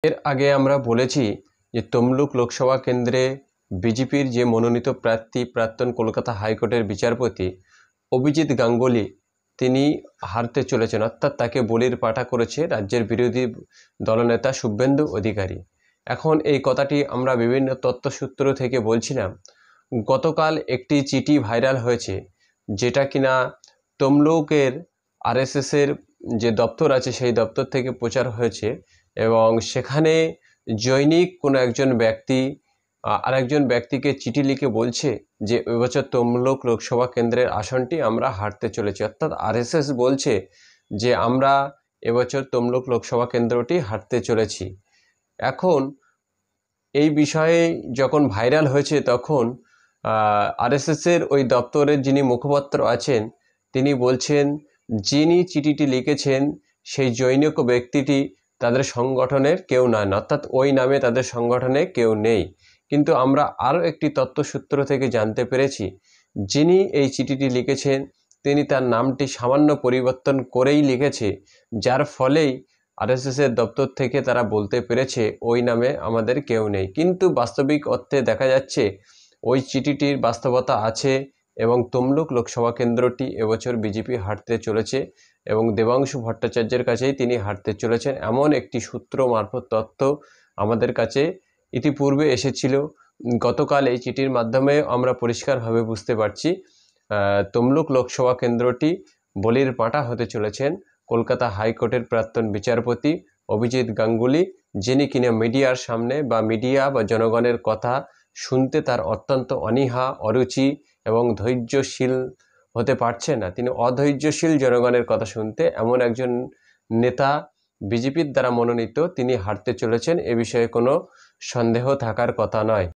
এর আগে আমরা বলেছি যে তমলুক লোকসভা কেন্দ্রে বিজেপির যে মনোনীত প্রার্থী প্রাক্তন কলকাতা হাইকোর্টের বিচারপতি অভিজিৎ গাঙ্গুলি তিনি হারতে চলেছেন, অর্থাৎ তাকে বলির পাঠা করেছে রাজ্যের বিরোধী দলনেতা শুভেন্দু অধিকারী। এখন এই কথাটি আমরা বিভিন্ন তথ্যসূত্র থেকে বলছিলাম। গতকাল একটি চিঠি ভাইরাল হয়েছে, যেটা কিনা তমলুকের আরএসএসের যে দপ্তর আছে সেই দপ্তর থেকে প্রচার হয়েছে, এবং সেখানে জৈনিক কোনো একজন ব্যক্তি আরেকজন ব্যক্তিকে চিঠি লিখে বলছে যে এবছর তমলুক লোকসভা কেন্দ্রের আসনটি আমরা হারতে চলেছি। অর্থাৎ আরএসএস বলছে যে আমরা এবছর তমলুক লোকসভা কেন্দ্রটি হারতে চলেছি। এখন এই বিষয়ে যখন ভাইরাল হয়েছে তখন আরএসএসের ওই দপ্তরের যিনি মুখপাত্র আছেন তিনি বলছেন যিনি চিঠিটি লিখেছেন সেই জৈনিক ব্যক্তিটি তাদের সংগঠনের কেউ নয়, অর্থাৎ ওই নামে তাদের সংগঠনে কেউ নেই। কিন্তু আমরা আরও একটি তথ্যসূত্র থেকে জানতে পেরেছি যিনি এই চিঠিটি লিখেছেন তিনি তার নামটি সামান্য পরিবর্তন করেই লিখেছে, যার ফলেই আরএসএসের দপ্তর থেকে তারা বলতে পেরেছে ওই নামে আমাদের কেউ নেই। কিন্তু বাস্তবিক অর্থে দেখা যাচ্ছে ওই চিঠিটির বাস্তবতা আছে এবং তমলুক লোকসভা কেন্দ্রটি এবছর বিজেপি হারতে চলেছে এবং দেবাংশু ভট্টাচার্যের কাছেই তিনি হারতে চলেছেন, এমন একটি সূত্র মারফত তথ্য আমাদের কাছে ইতিপূর্বে এসেছিল। গতকাল এই চিঠির মাধ্যমে আমরা পরিষ্কারভাবে বুঝতে পারছি তমলুক লোকসভা কেন্দ্রটি বলির পাঁঠা হতে চলেছেন কলকাতা হাইকোর্টের প্রাক্তন বিচারপতি অভিজিৎ গাঙ্গুলি, যিনি কিনা মিডিয়ার সামনে বা মিডিয়া বা জনগণের কথা শুনতে তার অত্যন্ত অনীহা, অরুচি এবং ধৈর্যশীল হতে পারছে না। তিনি অধৈর্যশীল জনগণের কথা শুনতে। এমন একজন নেতা বিজেপির দ্বারা মনোনীত তিনি হারতে চলেছেন, এ বিষয়ে কোনো সন্দেহ থাকার কথা নয়।